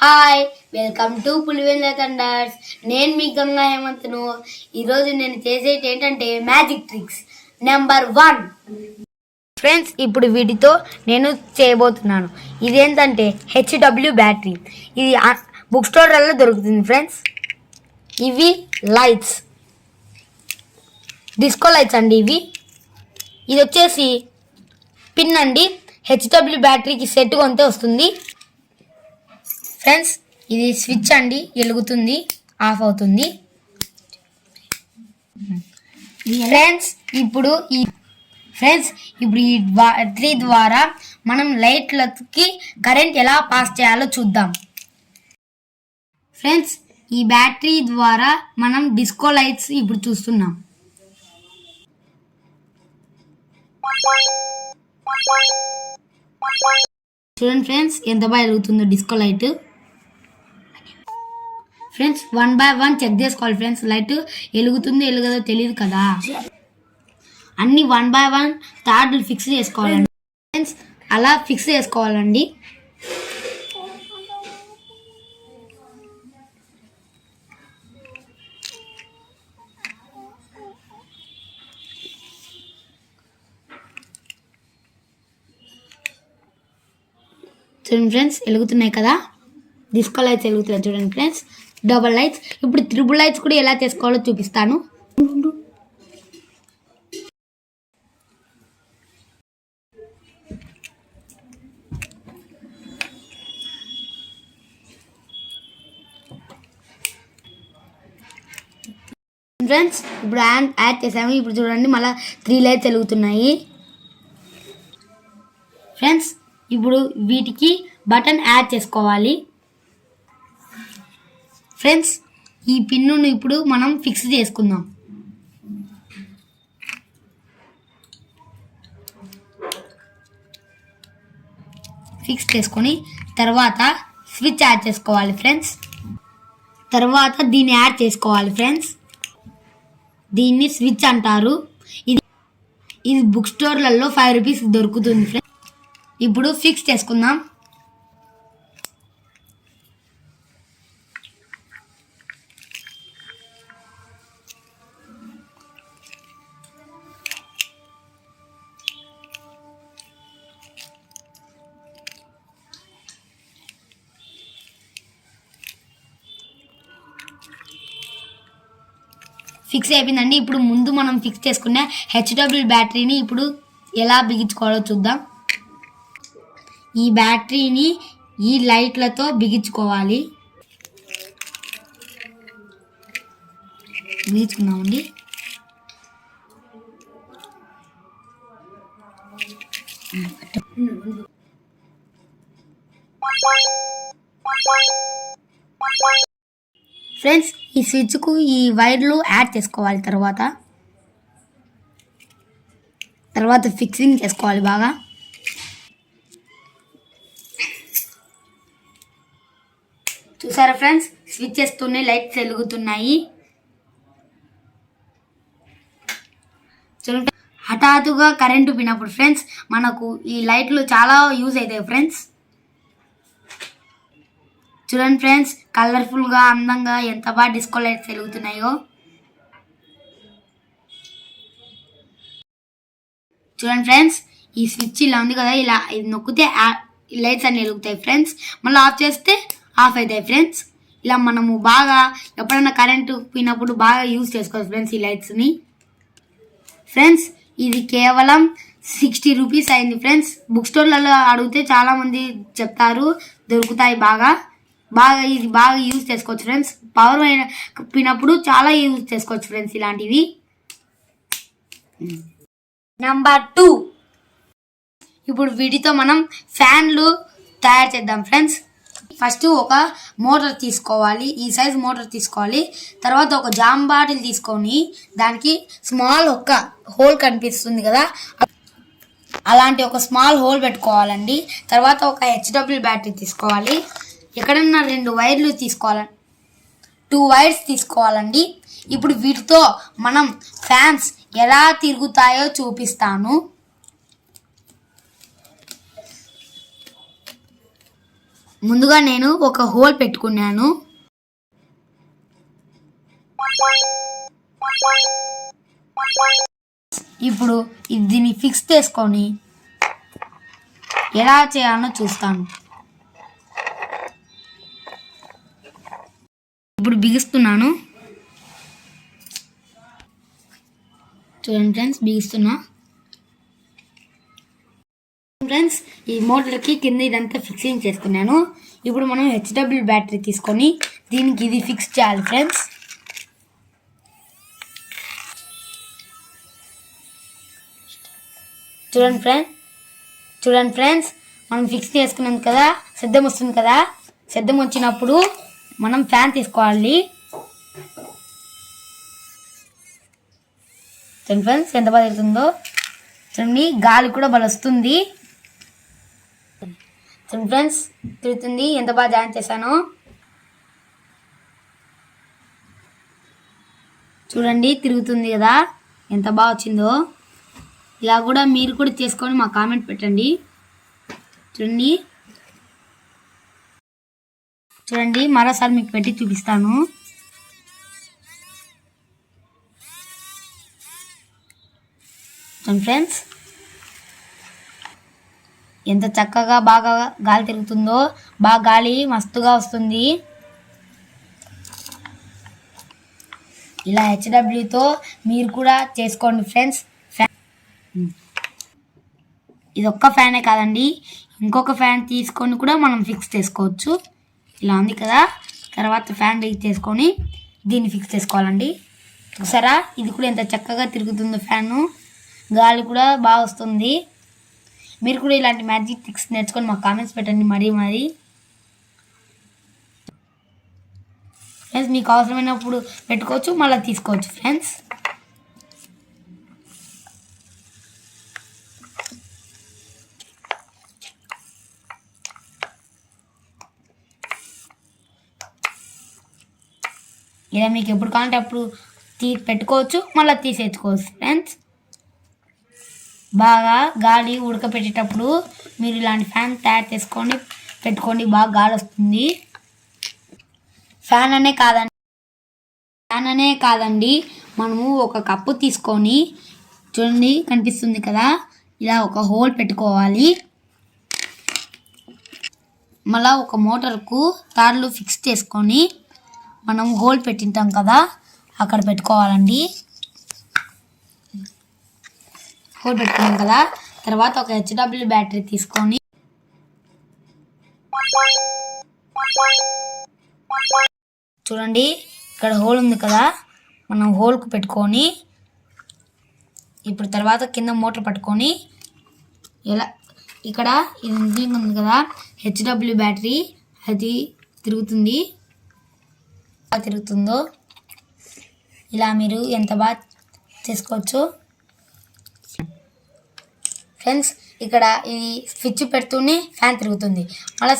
Hi, welcome to Pulivendula Thunders. నేను మీ గంగా హేమంత్ను. ఈరోజు నేను చేసేది ఏంటంటే మ్యాజిక్ ట్రిక్స్ నెంబర్ 1. ఫ్రెండ్స్, ఇప్పుడు వీటితో నేను చేయబోతున్నాను. ఇదేంటంటే హెచ్డబ్ల్యూ బ్యాటరీ. ఇది బుక్ స్టోర్లలో దొరుకుతుంది ఫ్రెండ్స్. ఇవి లైట్స్, డిస్కో లైట్స్ అండి. ఇది వచ్చేసి పిన్ అండి. హెచ్డబ్ల్యూ బ్యాటరీకి సెట్ కొంటే వస్తుంది ఫ్రెండ్స్. ఇది స్విచ్ అండి, వెలుగుతుంది, ఆఫ్ అవుతుంది ఫ్రెండ్స్. ఇప్పుడు ఈ బ్యాటరీ ద్వారా మనం లైట్లకి కరెంట్ ఎలా పాస్ చేయాలో చూద్దాం ఫ్రెండ్స్. ఈ బ్యాటరీ ద్వారా మనం డిస్కో లైట్స్ ఇప్పుడు చూస్తున్నాం. చూడండి ఫ్రెండ్స్, ఎంత బాగా వెలుగుతుందో disco light. Friends, 1 by 1 check చేసుకోవాలి ఫ్రెండ్స్. లైట్ వెలుగుతుందో వెలుగదో తెలియదు కదా. అన్ని 1 by 1 తాడులు ఫిక్స్ చేసుకోవాలండి ఫ్రెండ్స్. అలా ఫిక్స్ చేసుకోవాలండి. చూడండి ఫ్రెండ్స్, వెలుగుతున్నాయి కదా. డిస్కో లైట్స్ వెలుగుతున్నాయి చూడండి ఫ్రెండ్స్. Double lights. ఇప్పుడు త్రిబుల్ లైట్స్ కూడా ఎలా చేసుకోవాలో చూపిస్తాను. ఫ్రెండ్స్, ఇప్పుడు యాడ్ చేసాము. ఇప్పుడు చూడండి, మళ్ళీ 3 లైట్స్ వెలుగుతున్నాయి ఫ్రెండ్స్. ఇప్పుడు వీటికి బటన్ యాడ్ చేసుకోవాలి ఫ్రెండ్స్. ఈ పిన్నును ఇప్పుడు మనం ఫిక్స్ చేసుకుందాం. ఫిక్స్ చేసుకొని తర్వాత స్విచ్ యాడ్ చేసుకోవాలి ఫ్రెండ్స్. తర్వాత దీన్ని యాడ్ చేసుకోవాలి ఫ్రెండ్స్. దీన్ని స్విచ్ అంటారు. ఇది బుక్ స్టోర్లలో 5 రూపీస్ దొరుకుతుంది ఫ్రెండ్స్. ఇప్పుడు ఫిక్స్ చేసుకుందాం. ఫిక్స్ అయిపోయిందండి. ఇప్పుడు ముందు మనం ఫిక్స్ చేసుకున్న హెచ్డబ్ల్యూ బ్యాటరీని ఇప్పుడు ఎలా బిగించుకోవాలో చూద్దాం. ఈ బ్యాటరీని ఈ లైట్లతో బిగించుకోవాలి. బిగించుకున్నామండి. ఫ్రెండ్స్, ఈ స్విచ్కు ఈ వైర్లు యాడ్ చేసుకోవాలి. తర్వాత ఫిక్సింగ్ చేసుకోవాలి బాగా. చూసారా ఫ్రెండ్స్, స్విచ్ చేస్తూనే లైట్స్ వెలుగుతున్నాయి. చూడండి, హఠాత్తుగా కరెంటు పోయినప్పుడు ఫ్రెండ్స్ మనకు ఈ లైట్లు చాలా యూజ్ అవుతాయి ఫ్రెండ్స్. చూడండి ఫ్రెండ్స్, కలర్ఫుల్గా అందంగా ఎంత బాగా డిస్కో లైట్స్ వెలుగుతున్నాయో. చూడండి ఫ్రెండ్స్, ఈ స్విచ్ ఇలా ఉంది కదా, ఇలా ఇది నొక్కితే లైట్స్ అన్ని వెలుగుతాయి ఫ్రెండ్స్. మళ్ళీ ఆఫ్ చేస్తే ఆఫ్ అవుతాయి ఫ్రెండ్స్. ఇలా మనము బాగా ఎప్పుడైనా కరెంటు పోయినప్పుడు బాగా యూజ్ చేసుకోవచ్చు ఫ్రెండ్స్ ఈ లైట్స్ని. ఫ్రెండ్స్, ఇది కేవలం 60 రూపీస్ అయింది ఫ్రెండ్స్. బుక్ స్టోర్లలో అడిగితే చాలామంది చెప్తారు, దొరుకుతాయి ఇది బాగా యూజ్ చేసుకోవచ్చు ఫ్రెండ్స్. పవర్ పోయినప్పుడు చాలా యూజ్ చేసుకోవచ్చు ఫ్రెండ్స్ ఇలాంటివి. నెంబర్ 2, ఇప్పుడు వీటితో మనం ఫ్యాన్లు తయారు చేద్దాం ఫ్రెండ్స్. ఫస్ట్ ఒక మోటార్ తీసుకోవాలి, ఈ సైజ్ మోటార్ తీసుకోవాలి. తర్వాత ఒక జామ్ బాటిల్ తీసుకొని దానికి స్మాల్ ఒక హోల్ కనిపిస్తుంది కదా, అలాంటి ఒక స్మాల్ హోల్ పెట్టుకోవాలండి. తర్వాత ఒక హెచ్డబ్ల్యూ బ్యాటరీ తీసుకోవాలి. ఎక్కడన్నా 2 వైర్లు తీసుకోవాలండి, 2 వైర్స్ తీసుకోవాలండి. ఇప్పుడు వీటితో మనం ఫ్యాన్స్ ఎలా తిరుగుతాయో చూపిస్తాను. ముందుగా నేను ఒక హోల్ పెట్టుకున్నాను. ఇప్పుడు దీన్ని ఫిక్స్ చేసుకొని ఎలా చేయాలో చూస్తాను. ఇప్పుడు బిగిస్తున్నాను. చూడండి ఫ్రెండ్స్, బిగిస్తున్నా. ఫ్రెండ్స్, ఈ మోటార్కి కింద ఇదంతా ఫిక్సింగ్ చేసుకున్నాను. ఇప్పుడు మనం హెచ్డబ్ల్యూ బ్యాటరీ తీసుకొని దీనికి ఇది ఫిక్స్ చేయాలి ఫ్రెండ్స్. చూడండి ఫ్రెండ్స్, మనం ఫిక్స్ చేసుకున్నాం కదా, శబ్దం వస్తుంది కదా. శబ్దం వచ్చినప్పుడు మనం ఫ్యాన్ తీసుకోవాలి. చూడండి ఫ్రెండ్స్, ఎంత బాగా తిరుగుతుందో. చూడండి, గాలి కూడా బాగా వస్తుంది. చూడండి ఫ్రెండ్స్, తిరుగుతుంది. ఎంత బాగా జాయిన్ చేశాను. చూడండి, తిరుగుతుంది కదా, ఎంత బాగా వచ్చిందో. ఇలా కూడా మీరు కూడా చేసుకొని మా కామెంట్ పెట్టండి. చూడండి మరోసారి మీకు పెట్టి చూపిస్తాను. చూడండి ఫ్రెండ్స్, ఎంత చక్కగా బాగా గాలి తిరుగుతుందో. బాగా గాలి మస్తుగా వస్తుంది. ఇలా హెచ్డబ్ల్యూతో మీరు కూడా చేసుకోండి ఫ్రెండ్స్. ఇది ఒక్క ఫ్యానే కాదండి, ఇంకొక ఫ్యాన్ తీసుకొని కూడా మనం ఫిక్స్ చేసుకోవచ్చు. ఇలా ఉంది కదా, తర్వాత ఫ్యాన్ రీచ్ చేసుకొని దీన్ని ఫిక్స్ చేసుకోవాలండి. చూసారా, ఇది కూడా ఎంత చక్కగా తిరుగుతుందో ఫ్యాను. గాలి కూడా బాగా వస్తుంది. మీరు కూడా ఇలాంటి మ్యాజిక్ ట్రిక్స్ నేర్చుకొని మాకు కామెంట్స్ పెట్టండి. మరీ ఫ్రెండ్స్, మీకు అవసరమైనప్పుడు పెట్టుకోవచ్చు, మళ్ళీ తీసుకోవచ్చు ఫ్రెండ్స్. ఇలా మీకు ఎప్పుడు కావాలంటే అప్పుడు పెట్టుకోవచ్చు, మళ్ళీ తీసేసుకోవచ్చు ఫ్రెండ్స్. బాగా గాలి ఉడకపెట్టేటప్పుడు మీరు ఇలాంటి ఫ్యాన్ తయారు చేసుకొని పెట్టుకోండి. బాగా గాలి వస్తుంది. ఫ్యాన్ అనే కాదండి, మనము ఒక కప్పు తీసుకొని, చూడండి కనిపిస్తుంది కదా, ఇలా ఒక హోల్ పెట్టుకోవాలి. మళ్ళీ ఒక మోటార్కు తార్లు ఫిక్స్ చేసుకొని మనం హోల్ పెట్టింటాం కదా, అక్కడ పెట్టుకోవాలండి. హోల్ పెట్టుకున్నాం కదా, తర్వాత ఒక హెచ్డబ్ల్యూ బ్యాటరీ తీసుకొని చూడండి ఇక్కడ హోల్ ఉంది కదా, మనం హోల్కు పెట్టుకొని ఇప్పుడు తర్వాత కింద మోటార్ పట్టుకొని ఇలా ఇక్కడ ఇది ఉంది కదా హెచ్డబ్ల్యూ బ్యాటరీ, అది తిరుగుతుందో ఇలా మీరు ఎంత బాగా చేసుకోవచ్చు ఫ్రెండ్స్. ఇక్కడ ఈ స్విచ్ పెడుతూనే ఫ్యాన్ తిరుగుతుంది. మళ్ళీ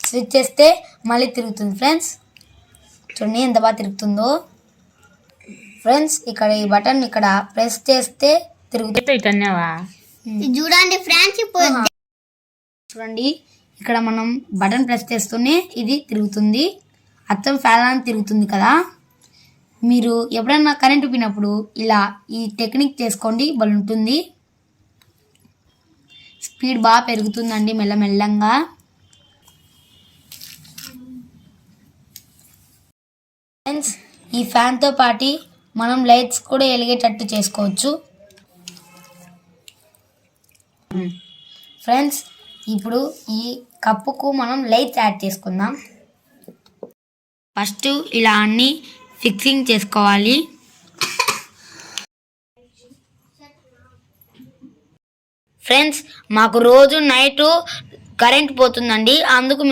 స్విచ్ చేస్తే మళ్ళీ తిరుగుతుంది ఫ్రెండ్స్. చూడండి ఎంత బాగా తిరుగుతుందో ఫ్రెండ్స్. ఇక్కడ ఈ బటన్ ఇక్కడ ప్రెస్ చేస్తే తిరుగుతుంది. చూడండి ఫ్రెండ్స్, చూడండి ఇక్కడ మనం బటన్ ప్రెస్ చేస్తూనే ఇది తిరుగుతుంది. అచ్చం ఫ్యాన్ తిరుగుతుంది కదా. మీరు ఎప్పుడన్నా కరెంటు పోయినప్పుడు ఇలా ఈ టెక్నిక్ చేసుకోండి, బాగుంటుంది. స్పీడ్ బాగా పెరుగుతుందండి మెల్లమెల్లంగా. ఫ్రెండ్స్, ఈ ఫ్యాన్తో పాటు మనం లైట్స్ కూడా వెలిగేటట్టు చేసుకోవచ్చు ఫ్రెండ్స్. ఇప్పుడు ఈ కప్పుకు మనం లైట్స్ యాడ్ చేసుకుందాం. ఫస్ట్ ఇలా అన్ని ఫిక్సింగ్ చేసుకోవాలి. ఫ్రెండ్స్, మాకు రోజు నైటు కరెంట్ పోతుందండి. అందుకు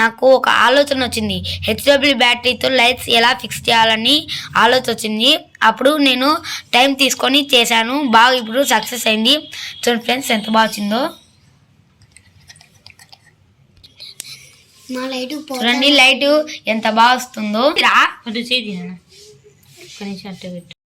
నాకు ఒక ఆలోచన వచ్చింది. హెచ్డబ్ల్యూ బ్యాటరీతో లైట్స్ ఎలా ఫిక్స్ చేయాలని ఆలోచన వచ్చింది. అప్పుడు నేను టైం తీసుకొని చేశాను. బాగా ఇప్పుడు సక్సెస్ అయింది. చూడండి ఫ్రెండ్స్ ఎంత బాగా వచ్చిందో. చూడండి లైట్ ఎంత బాగా వస్తుందో.